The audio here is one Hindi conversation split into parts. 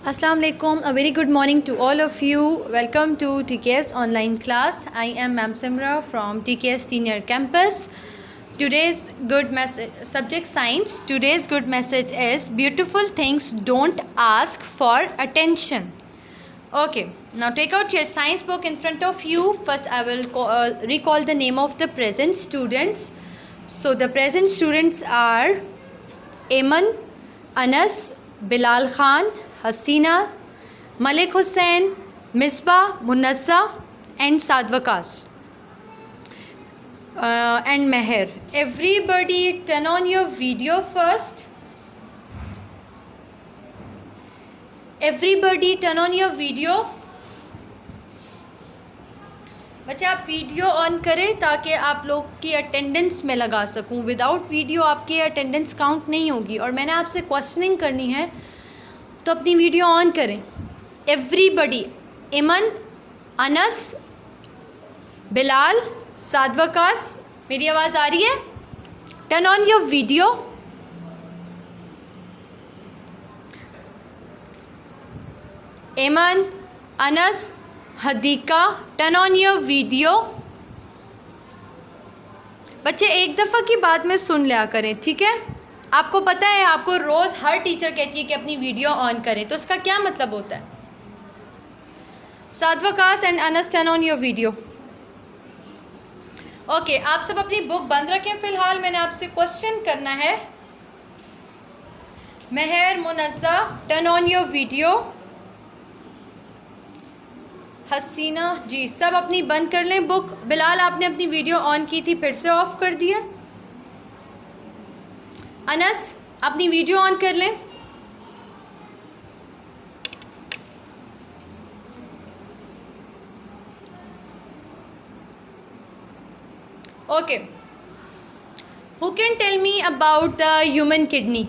Assalamu alaikum. A very good morning to all of you. Welcome to TKS online class. I am Ma'am Simra from TKS Senior Campus. Today's good message, subject science. Today's good message is beautiful things don't ask for attention. Okay, now take out your science book in front of you. First I will recall the name of the present students. So the present students are Aman, Anas, Bilal Khan, Hasina, Malik Hussain, Misbah, Munazza and Sadwakas and Meher. Everybody turn on your video first. Everybody turn on your video. बच्चे आप वीडियो ऑन करें ताकि आप लोग की अटेंडेंस में लगा सकूं. विदाउट वीडियो आपकी अटेंडेंस काउंट नहीं होगी और मैंने आपसे क्वेश्चनिंग करनी है तो अपनी वीडियो ऑन करें. एवरीबडी, इमन, अनस, बिलाल, सादवकास, मेरी आवाज़ आ रही है? Turn on your video. Iman, Anas, Hadiqa, turn on your video. बच्चे एक दफ़ा की बात में सुन लिया करें, ठीक है? आपको पता है आपको रोज़ हर टीचर कहती है कि अपनी वीडियो ऑन करें, तो उसका क्या मतलब होता है? सादवकास and Anas, turn on your video. Okay, आप सब अपनी बुक बंद रखें. फ़िलहाल मैंने आपसे क्वेश्चन करना है. Mehar, Munazza, turn on your video. Haseena ji, सब अपनी बंद कर लें बुक. बिलाल, आपने अपनी वीडियो ऑन की थी, फिर से ऑफ कर दिया. अनस, अपनी वीडियो ऑन कर लें. Okay, who can tell me about the human kidney?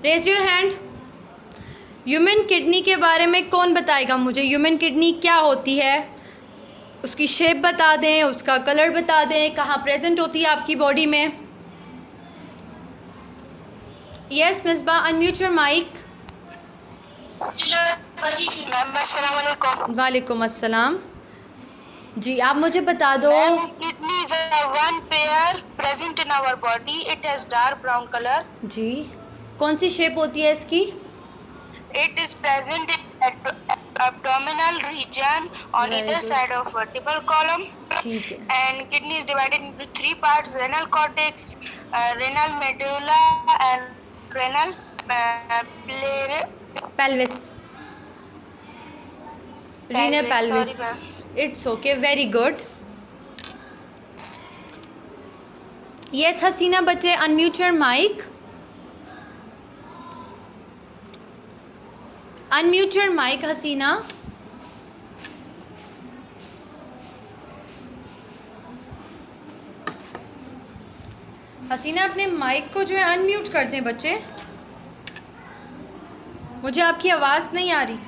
Raise your hand. Human kidney के बारे में कौन बताएगा मुझे? ह्यूमन किडनी क्या होती है? उसकी शेप बता दें, उसका कलर बता दें, कहाँ प्रेजेंट होती है आपकी बॉडी में. Yes Misbah, unmute your mic. वालेकुम अस्सलाम. जी, आप मुझे बता दो. Kidney is one pair present in our body. It has dark brown color. जी, कौन सी शेप होती है इसकी? It is present in abdominal region on either side of vertebral column. ठीक है. And kidney is divided into three parts: renal cortex, renal medulla, and renal pelvis. Renal pelvis. It's okay. Very good. Yes, हसीना बच्चे, unmute your mic. Unmute your mic, हसीना. हसीना, अपने माइक को जो है अनम्यूट कर दें बच्चे. मुझे आपकी आवाज़ नहीं आ रही.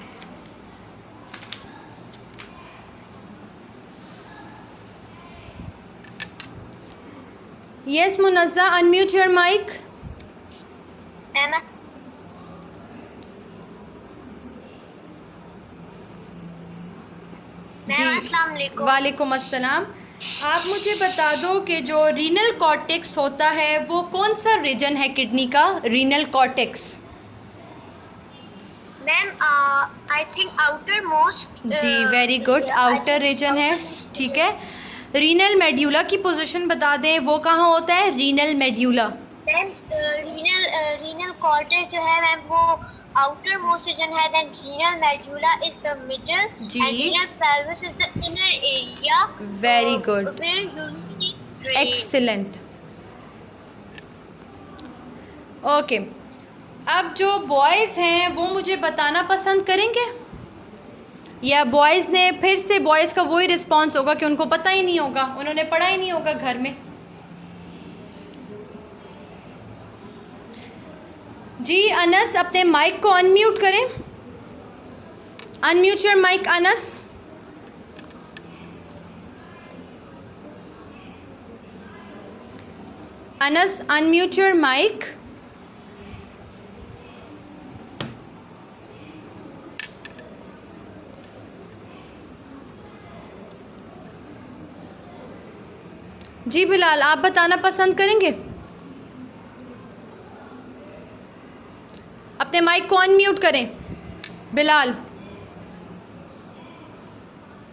Yes Munazza, unmute your mic. वालेकुम अस्सलाम. आप मुझे बता दो कि जो रीनल कॉर्टेक्स होता है वो कौन सा रीजन है किडनी का? Renal cortex. Ma'am, I think outermost. जी, वेरी गुड. आउटर रीजन है, ठीक है. रीनल मेड्यूला की पोजीशन बता दें, वो कहाँ होता है? Renal medulla. Ma'am, renal cortex जो है मैम वो outer most region है. then renal medulla is the middle. जी. and renal pelvis is the inner area. Very good. where urinary drain. Excellent. Okay, अब जो बॉयज़ हैं वो मुझे बताना पसंद करेंगे या बॉयज़ ने फिर से बॉयज़ का वही रिस्पॉन्स होगा कि उनको पता ही नहीं होगा, उन्होंने पढ़ा ही नहीं होगा घर में? जी, अनस अपने माइक को अनम्यूट करें. Unmute your mic Anas. Anas, unmute your mic. जी बिलाल, आप बताना पसंद करेंगे? अपने माइक को अनम्यूट करें Bilal.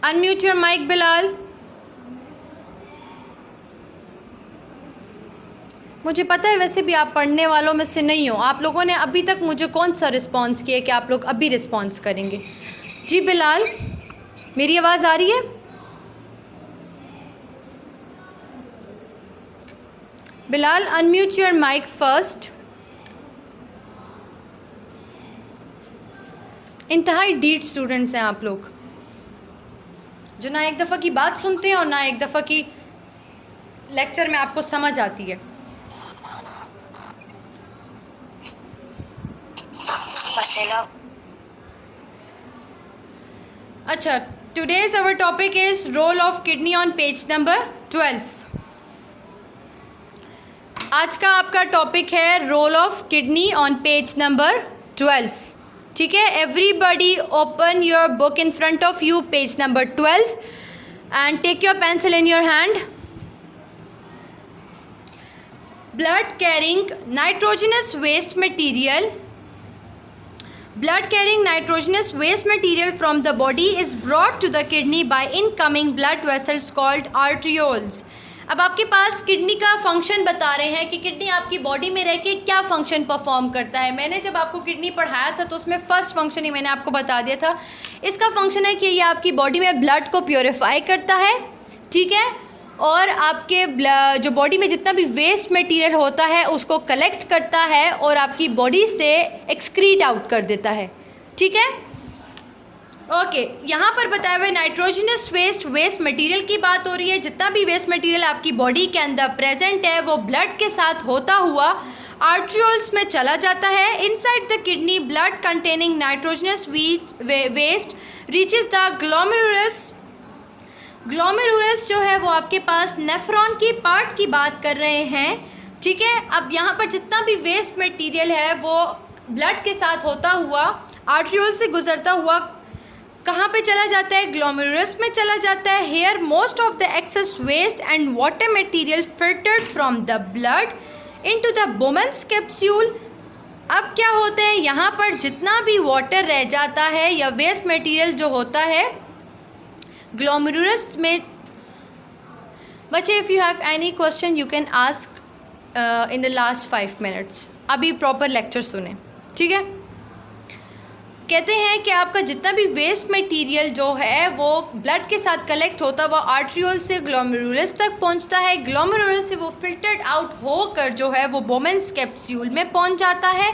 Unmute your mic Bilal. मुझे पता है वैसे भी आप पढ़ने वालों में से नहीं हो। आप लोगों ने अभी तक मुझे कौन सा रिस्पॉन्स किया कि आप लोग अभी रिस्पॉन्स करेंगे? जी बिलाल, मेरी आवाज़ आ रही है? Bilal, unmute your mic first. इंतहाई डीट स्टूडेंट्स हैं आप लोग, जो ना एक दफ़ा की बात सुनते हैं और ना एक दफ़ा की लेक्चर में आपको समझ आती है। अच्छा, today's our topic is role of kidney on page number 12। आज का आपका टॉपिक है role of kidney on page number 12। ठीक है, everybody open your book in front of you, page number 12, and take your pencil in your hand. Blood carrying nitrogenous waste material Blood carrying nitrogenous waste material from the body is brought to the kidney by incoming blood vessels called arterioles। अब आपके पास किडनी का फंक्शन बता रहे हैं कि किडनी आपकी बॉडी में रह के क्या फंक्शन परफॉर्म करता है। मैंने जब आपको किडनी पढ़ाया था तो उसमें फर्स्ट फंक्शन ही मैंने आपको बता दिया था। इसका फंक्शन है कि ये आपकी बॉडी में ब्लड को प्योरीफाई करता है, ठीक है, और आपके जो बॉडी में जितना भी वेस्ट मटेरियल होता है उसको कलेक्ट करता है और आपकी बॉडी से एक्सक्रीट आउट कर देता है। ठीक है, ओके। यहाँ पर बताया हुआ नाइट्रोजनस वेस्ट मटेरियल की बात हो रही है। जितना भी वेस्ट मटेरियल आपकी बॉडी के अंदर प्रेजेंट है वो ब्लड के साथ होता हुआ आर्ट्रियोल्स में चला जाता है। Inside the kidney blood containing nitrogenous waste reaches the glomerulus जो है वो आपके पास नेफ्रॉन की पार्ट की बात कर रहे हैं। ठीक है, अब यहाँ पर जितना भी वेस्ट मटेरियल है वो ब्लड के साथ होता हुआ आर्ट्रियोल से गुजरता हुआ कहाँ पे चला जाता है? ग्लोमेरुलस में चला जाता है। Here most of the excess waste and water material filtered from the blood into the Bowman's capsule. अब क्या होता है, यहाँ पर जितना भी वाटर रह जाता है या वेस्ट मटेरियल जो होता है ग्लोमेरुलस में। बच्चे, if you have any question you can ask in the last 5 minutes. अभी प्रॉपर लेक्चर सुने, ठीक है। कहते हैं कि आपका जितना भी वेस्ट मटेरियल जो है वो ब्लड के साथ कलेक्ट होता हुआ आर्ट्रियोल से ग्लोमेरुलस तक पहुंचता है। ग्लोमेरुलस से वो फिल्टर्ड आउट होकर जो है वो बोमेन्स कैप्सूल में पहुंच जाता है।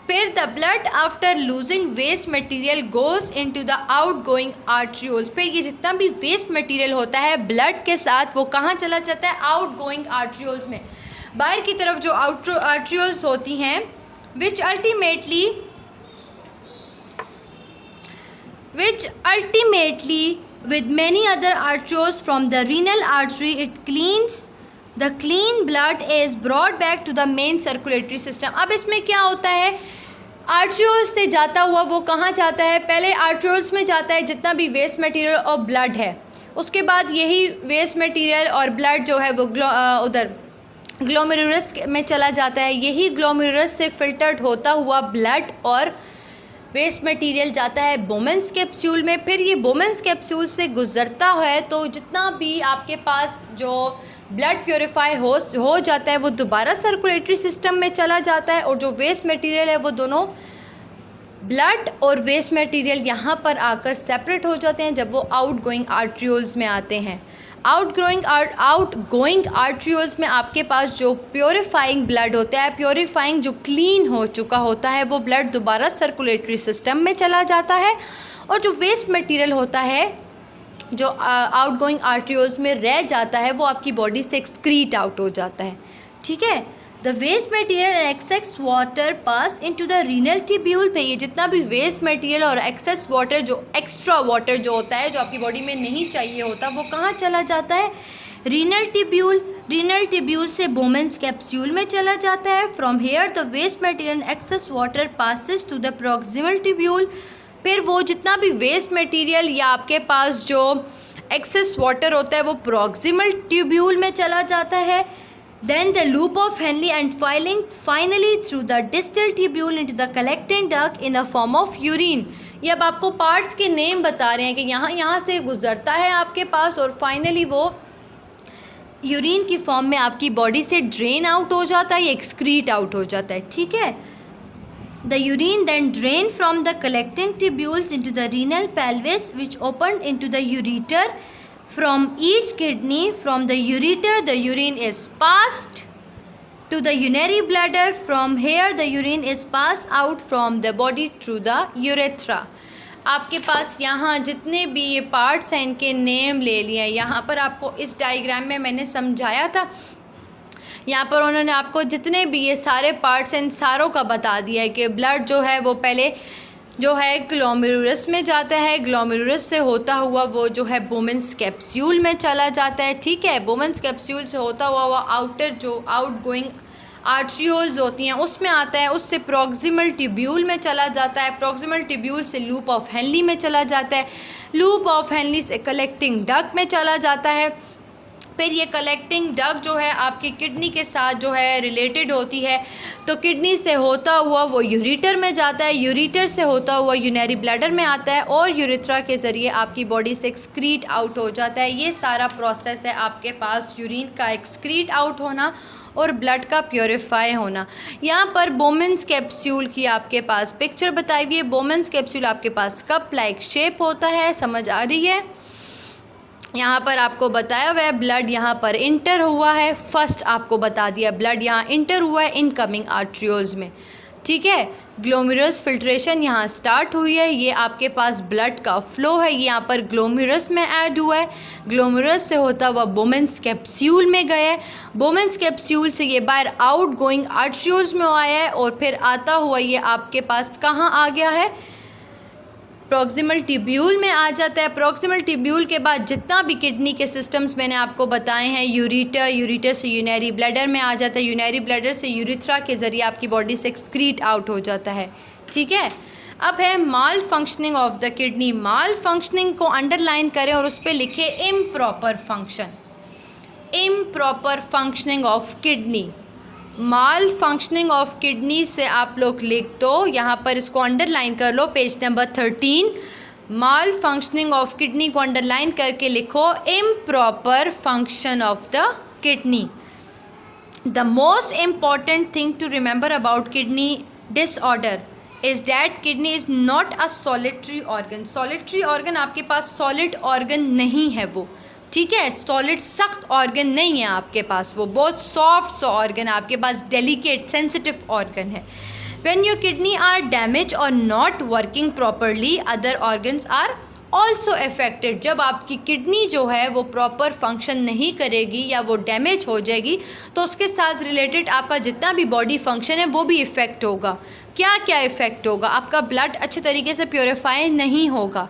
फिर the blood after losing waste material goes into the outgoing arterioles. फिर ये जितना भी वेस्ट मटेरियल होता है ब्लड के साथ वो कहाँ चला जाता है? आउटगोइंग आर्ट्रियोल्स में, बाहर की तरफ जो आर्ट्रियोल्स होती हैं, which ultimately with many other arterioles from the renal artery it cleans the clean blood is brought back to the main circulatory system। अब इसमें क्या होता है, आर्ट्रियोल्स से जाता हुआ वो कहाँ जाता है? पहले आर्ट्रियोल्स में जाता है जितना भी वेस्ट मटेरियल और ब्लड है, उसके बाद यही वेस्ट मटेरियल और ब्लड जो है वो उधर ग्लोमेरुलस में चला जाता है। यही ग्लोमेरुलस से फिल्टर्ड होता हुआ ब्लड और वेस्ट मटेरियल जाता है बोमेन्स कैप्सूल में। फिर ये बोमेन्स कैप्सूल से गुजरता है तो जितना भी आपके पास जो ब्लड प्योरीफाई हो जाता है वो दोबारा सर्कुलेटरी सिस्टम में चला जाता है, और जो वेस्ट मटेरियल है वो दोनों ब्लड और वेस्ट मटेरियल यहाँ पर आकर सेपरेट हो जाते हैं जब वो आउटगोइंग आर्ट्रियोल्स में आते हैं। आउटगोइंग आर्ट्रियोल्स में आपके पास जो प्योरीफाइंग ब्लड होता है, प्योरीफाइंग जो क्लीन हो चुका होता है, वो ब्लड दोबारा सर्कुलेटरी सिस्टम में चला जाता है, और जो वेस्ट मटेरियल होता है जो आउटगोइंग आर्ट्रियोल्स में रह जाता है वो आपकी बॉडी से एक्सक्रीट आउट हो जाता है। ठीक है, the waste material and excess water pass into the renal tubule. पे ये जितना भी वेस्ट मटेरियल और एक्सेस वाटर, जो एक्स्ट्रा वाटर जो होता है जो आपकी बॉडी में नहीं चाहिए होता, वो कहाँ चला जाता है? Renal tubule. रीनल ट्यूब्यूल से बोमेन्स कैप्सूल में चला जाता है। From here the waste material and excess water passes to the proximal tubule. फिर वो जितना भी वेस्ट मटेरियल या आपके पास जो एक्सेस वाटर होता है वो प्रॉक्सिमल ट्यूब्यूल में चला जाता है, then the loop of Henle and finally through the distal tubule into the collecting duct in the form of urine. ये अब आपको पार्ट्स के नेम बता रहे हैं कि यहाँ से गुजरता है आपके पास और फाइनली वो यूरिन की फॉर्म में आपकी बॉडी से ड्रेन आउट हो जाता है या एक्सक्रीट आउट हो जाता है, ठीक है. The urine then drained from the collecting tubules into the renal pelvis which opened into the ureter. From each kidney, from the ureter, the urine is passed to the urinary bladder. From here, the urine is passed out from the body through the urethra. आपके पास यहाँ जितने भी ये पार्ट्स हैं इनके नेम ले लिए हैं. यहाँ पर आपको इस डायग्राम में मैंने समझाया था, यहाँ पर उन्होंने आपको जितने भी ये सारे पार्ट्स हैं इन सारों का बता दिया है कि ब्लड जो है वो पहले जो है ग्लोमेरुलस में जाता है, ग्लोमेरुलस से होता हुआ वो जो है बोमेंस कैप्सूल में चला जाता है, ठीक है. बोमेंस कैप्सूल से होता हुआ वो आउटर जो आउटगोइंग आर्ट्रियोल्स होती हैं उसमें आता है, उससे प्रॉक्सिमल ट्यूब्यूल में चला जाता है, प्रॉक्सिमल ट्यूब्यूल से लूप ऑफ हेनली में चला जाता है, लूप ऑफ हेनली से कलेक्टिंग डक्ट में चला जाता है. फिर ये कलेक्टिंग डक्ट जो है आपकी किडनी के साथ जो है रिलेटेड होती है, तो किडनी से होता हुआ वो यूरेटर में जाता है, यूरेटर से होता हुआ यूरिनरी ब्लैडर में आता है और यूरेथ्रा के ज़रिए आपकी बॉडी से एक्सक्रीट आउट हो जाता है. ये सारा प्रोसेस है आपके पास यूरिन का एक्सक्रीट आउट होना और ब्लड का प्योरीफाई होना. यहाँ पर बोमेंस कैप्सूल की आपके पास पिक्चर बताई हुई है. बोमेंस कैप्सूल आपके पास कप लाइक शेप होता है, समझ आ रही है. यहाँ पर आपको बताया हुआ है ब्लड यहाँ पर इंटर हुआ है, फर्स्ट आपको बता दिया ब्लड यहाँ इंटर हुआ है इनकमिंग आर्ट्रियोल्स में, ठीक है. ग्लोमेरुलस फिल्ट्रेशन यहाँ स्टार्ट हुई है, ये आपके पास ब्लड का फ्लो है, ये यहाँ पर ग्लोमेरुलस में ऐड हुआ है, ग्लोमेरुलस से होता हुआ बोमेंस कैप्सूल में गया है, बोमेंस कैप्सूल से ये बाहर आउट गोइंग आर्ट्रियोल्स में आया है और फिर आता हुआ ये आपके पास कहाँ आ गया है, प्रॉक्सिमल ट्यूब्यूल में आ जाता है. प्रॉक्सिमल ट्यूब्यूल के बाद जितना भी किडनी के सिस्टम्स मैंने आपको बताए हैं, यूरेटर, यूरेटर से यूरिनरी ब्लैडर में आ जाता है, यूरिनरी ब्लैडर से यूरेथ्रा के ज़रिए आपकी बॉडी से एक्सक्रीट आउट हो जाता है, ठीक है. अब है malfunctioning of the kidney. Malfunctioning को अंडरलाइन करें और उस पर लिखे improper function, improper functioning of kidney. Malfunctioning of kidney से आप लोग लिख दो, यहाँ पर इसको अंडरलाइन कर लो, page number 13. Malfunctioning of kidney को अंडरलाइन करके लिखो improper function of the kidney. The most important thing to remember about kidney disorder is that kidney is not a solitary organ. Solitary organ आपके पास सॉलिड ऑर्गन नहीं है वो, ठीक है. सॉलिड सख्त ऑर्गन नहीं है आपके पास, वो बहुत सॉफ्ट सा ऑर्गन है आपके पास, डेलिकेट सेंसिटिव ऑर्गन है. When your kidney are damage और not working properly other organs are also affected. जब आपकी किडनी जो है वो प्रॉपर फंक्शन नहीं करेगी या वो डैमेज हो जाएगी तो उसके साथ रिलेटेड आपका जितना भी बॉडी फंक्शन है वो भी इफ़ेक्ट होगा. क्या क्या इफ़ेक्ट होगा? आपका ब्लड अच्छे तरीके से प्योरीफाई नहीं होगा,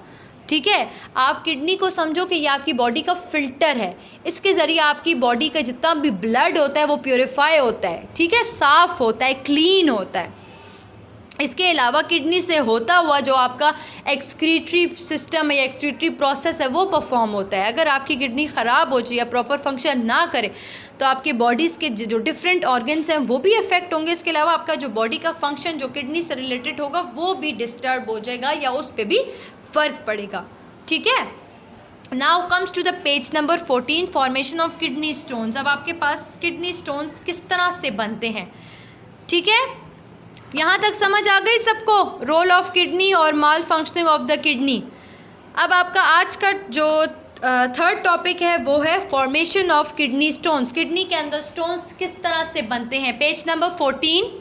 ठीक है. आप किडनी को समझो कि ये आपकी बॉडी का फ़िल्टर है, इसके ज़रिए आपकी बॉडी का जितना भी ब्लड होता है वो प्योरीफाई होता है, ठीक है, साफ़ होता है, क्लीन होता है. इसके अलावा किडनी से होता हुआ जो आपका एक्सक्रीटरी सिस्टम है या एक्सक्रीटरी प्रोसेस है वो परफॉर्म होता है. अगर आपकी किडनी ख़राब हो जाए या प्रॉपर फंक्शन ना करे तो आपके बॉडीज़ के जो डिफरेंट ऑर्गन्स हैं वो भी अफेक्ट होंगे. इसके अलावा आपका जो बॉडी का फंक्शन जो किडनी से रिलेटेड होगा वो भी डिस्टर्ब हो जाएगा या उस पर भी फ़र्क पड़ेगा, ठीक है. Now comes to the page number 14, formation of kidney stones. अब आपके पास किडनी स्टोन्स किस तरह से बनते हैं, ठीक है. यहाँ तक समझ आ गई सबको रोल ऑफ किडनी और माल फंक्शनिंग ऑफ द किडनी. अब आपका आज का जो थर्ड टॉपिक है वो है formation of kidney stones. Kidney के अंदर स्टोन्स किस तरह से बनते हैं, page number 14.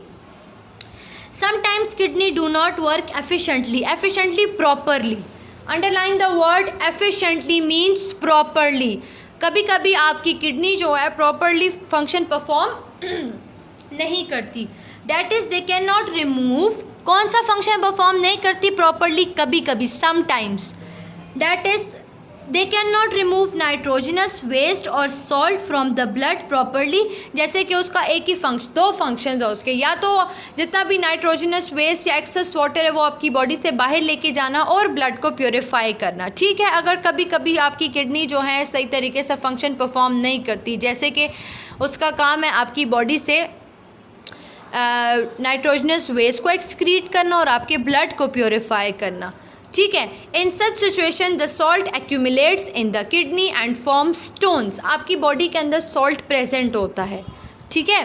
Sometimes kidney do not work efficiently properly. Underline the word efficiently means properly. कभी कभी आपकी किडनी जो है प्रॉपरली फंक्शन परफॉर्म नहीं करती. That is they cannot remove. कौन सा फंक्शन परफॉर्म नहीं करती प्रॉपरली? कभी कभी, sometimes. That is they can not remove nitrogenous waste और salt from the blood properly. जैसे कि उसका एक ही दो फंक्शंस है उसके, या तो जितना भी नाइट्रोजनस वेस्ट या एक्सेस वाटर है वो आपकी बॉडी से बाहर लेके जाना और ब्लड को प्योरीफाई करना, ठीक है। अगर कभी कभी आपकी किडनी जो है सही तरीके से फंक्शन परफॉर्म नहीं करती, जैसे कि उसका काम है आपकी बॉडी से नाइट्रोजनस वेस्ट को एक्सक्रीट करना और आपके ब्लड को प्योरीफाई करना, ठीक है। In such situation the salt accumulates in the kidney and form stones. आपकी बॉडी के अंदर सॉल्ट प्रेजेंट होता है, ठीक है,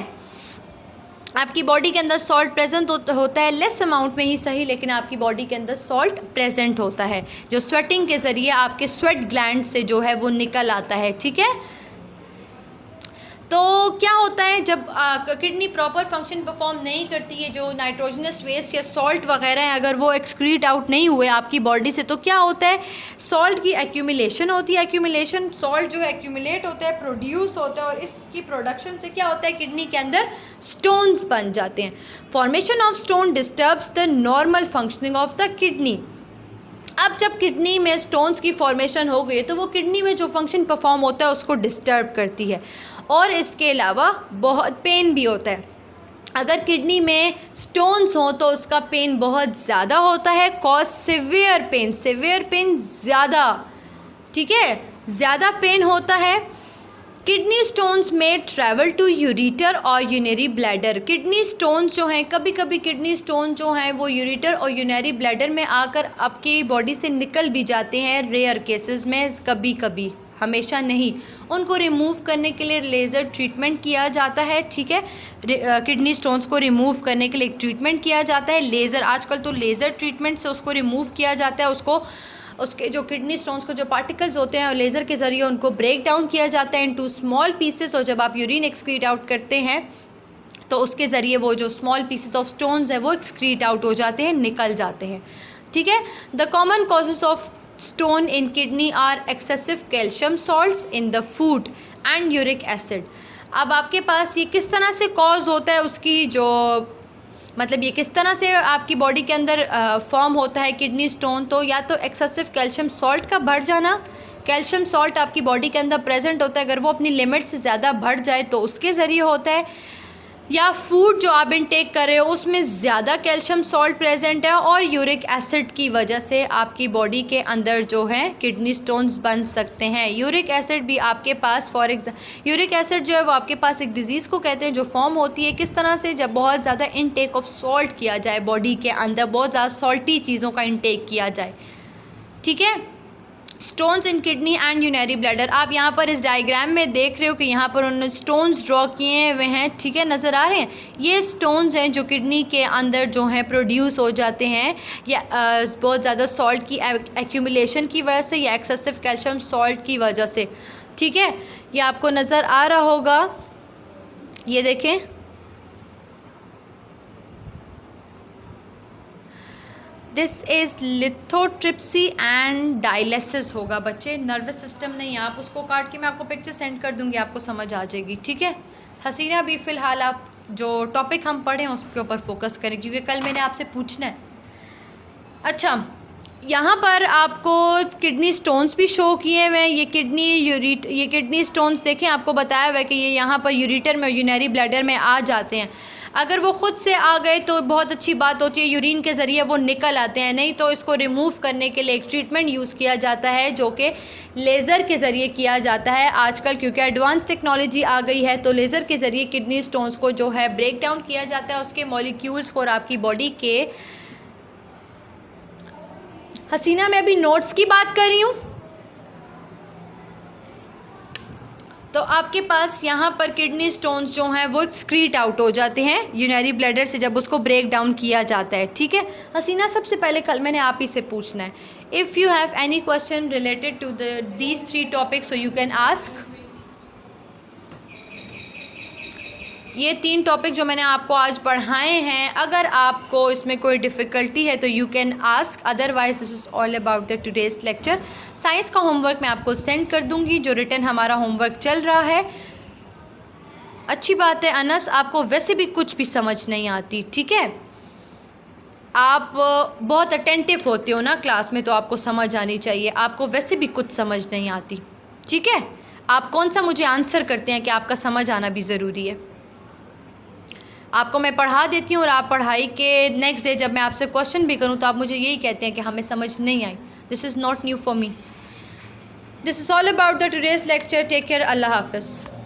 आपकी बॉडी के अंदर सॉल्ट प्रेजेंट होता है, लेस अमाउंट में ही सही, लेकिन आपकी बॉडी के अंदर सॉल्ट प्रेजेंट होता है जो स्वेटिंग के ज़रिए आपके स्वेट ग्लैंड से जो है वो निकल आता है, ठीक है। तो क्या होता है जब किडनी प्रॉपर फंक्शन परफॉर्म नहीं करती है, जो नाइट्रोजनस वेस्ट या सॉल्ट वगैरह हैं अगर वो एक्सक्रीट आउट नहीं हुए आपकी बॉडी से, तो क्या होता है सॉल्ट की एक्यूमुलेशन होती है। एक्यूमुलेशन सॉल्ट जो है एक्यूमुलेट होता है, प्रोड्यूस होता है, और इसकी प्रोडक्शन से क्या होता है किडनी के अंदर स्टोन्स बन जाते हैं। Formation of stone disturbs the normal functioning of the kidney. अब जब किडनी में स्टोन्स की फॉर्मेशन हो गई तो वो किडनी में जो फंक्शन परफॉर्म होता है उसको डिस्टर्ब करती है, और इसके अलावा बहुत पेन भी होता है। अगर किडनी में स्टोन्स हो तो उसका पेन बहुत ज़्यादा होता है, कॉज सिवियर पेन ज़्यादा, ठीक है, ज़्यादा पेन होता है। किडनी स्टोन्स में ट्रैवल टू यूरिटर और यूरिनरी ब्लैडर। किडनी स्टोन्स जो हैं, कभी कभी किडनी स्टोन जो हैं वो यूरिटर और यूरिनरी ब्लैडर में आकर आपकी बॉडी से निकल भी जाते हैं, रेयर केसेस में, कभी कभी, हमेशा नहीं। उनको रिमूव करने के लिए लेज़र ट्रीटमेंट किया जाता है, ठीक है। किडनी स्टोन्स को रिमूव करने के लिए ट्रीटमेंट किया जाता है, लेज़र, आजकल तो लेज़र ट्रीटमेंट से उसको रिमूव किया जाता है, उसको उसके जो किडनी स्टोन्स को जो पार्टिकल्स होते हैं लेज़र के ज़रिए उनको ब्रेक डाउन किया जाता है इनटू स्मॉल पीसेस, और जब आप यूरिन एक्सक्रीट आउट करते हैं तो उसके ज़रिए वो जो स्मॉल पीसेस ऑफ स्टोन्स है वो एक्सक्रीट आउट हो जाते हैं, निकल जाते हैं, ठीक है। The common causes of stone in kidney are excessive calcium salts in the food and uric acid. अब आपके पास ये किस तरह से कॉज होता है उसकी जो मतलब ये किस तरह से आपकी बॉडी के अंदर फॉर्म होता है किडनी स्टोन, तो या तो एक्सेसिव कैल्शियम सॉल्ट का बढ़ जाना, कैल्शियम सॉल्ट आपकी बॉडी के अंदर प्रेजेंट होता है, अगर वो अपनी लिमिट से ज़्यादा बढ़ जाए तो उसके ज़रिए होता है, या फूड जो आप इनटेक कर रहे हो उसमें ज़्यादा कैल्शियम सॉल्ट प्रेजेंट है, और यूरिक एसिड की वजह से आपकी बॉडी के अंदर जो है किडनी स्टोन्स बन सकते हैं। यूरिक एसिड भी आपके पास यूरिक एसिड जो है वो आपके पास एक डिज़ीज़ को कहते हैं जो फॉर्म होती है किस तरह से, जब बहुत ज़्यादा इनटेक ऑफ सॉल्ट किया जाए, बॉडी के अंदर बहुत ज़्यादा सॉल्टी चीज़ों का इनटेक किया जाए, ठीक है। Stones in kidney and urinary bladder, आप यहाँ पर इस डायग्राम में देख रहे हो कि यहाँ पर उन्होंने स्टोन्स ड्रॉ किए हुए हैं, ठीक है, नज़र आ रहे हैं। ये स्टोन्स हैं जो किडनी के अंदर जो हैं प्रोड्यूस हो जाते हैं या बहुत ज़्यादा सॉल्ट की एक्यूमुलेशन की वजह से या एक्सेसिव कैल्शियम सॉल्ट की वजह से, ठीक है। ये आपको नज़र आ रहा होगा, ये देखें, this is lithotripsy and dialysis होगा बच्चे, नर्वस सिस्टम नहीं, आप उसको काट के मैं आपको पिक्चर सेंड कर दूंगी, आपको समझ आ जाएगी, ठीक है। हसीना भी फ़िलहाल आप जो टॉपिक हम पढ़ें उसके ऊपर फोकस करें क्योंकि कल मैंने आपसे पूछना है। अच्छा, यहाँ पर आपको किडनी स्टोन्स भी शो किए हुए हैं, ये किडनी स्टोन्स देखें, आपको बताया हुआ है कि ये यहाँ पर यूरिटर में, यूरिनरी ब्लैडर में आ जाते हैं। अगर वो ख़ुद से आ गए तो बहुत अच्छी बात होती है, यूरिन के ज़रिए वो निकल आते हैं, नहीं तो इसको रिमूव करने के लिए एक ट्रीटमेंट यूज़ किया जाता है जो कि लेज़र के ज़रिए किया जाता है आजकल, क्योंकि एडवांस टेक्नोलॉजी आ गई है तो लेज़र के ज़रिए किडनी स्टोन्स को जो है ब्रेक डाउन किया जाता है, उसके मॉलिक्यूल्स को, और आपकी बॉडी के, हसीना मैं अभी नोट्स की बात कर रही हूँ, तो आपके पास यहाँ पर किडनी स्टोन्स जो हैं वो एक्सक्रीट आउट हो जाते हैं यूरिनरी ब्लैडर से जब उसको ब्रेक डाउन किया जाता है, ठीक है। हसीना सबसे पहले कल मैंने आप ही से पूछना है, if you have any question related to these 3 topics so you can ask. ये 3 टॉपिक जो मैंने आपको आज पढ़ाए हैं, अगर आपको इसमें कोई डिफ़िकल्टी है तो you can ask, otherwise this is all about the today's lecture. Science का होमवर्क मैं आपको सेंड कर दूंगी, जो रिटन हमारा होमवर्क चल रहा है। अच्छी बात है अनस, आपको वैसे भी कुछ भी समझ नहीं आती, ठीक है। आप बहुत अटेंटिव होते हो ना क्लास में, तो आपको समझ आनी चाहिए। आपको वैसे भी कुछ समझ नहीं आती, ठीक है। आप कौन सा मुझे आंसर करते हैं कि आपका समझ आना भी ज़रूरी है। आपको मैं पढ़ा देती हूँ और आप पढ़ाई के नेक्स्ट डे जब मैं आपसे क्वेश्चन भी करूँ तो आप मुझे यही कहते हैं कि हमें समझ नहीं आई। This is not new for me. This is all about the today's lecture. Take care. अल्लाह हाफ़िज़।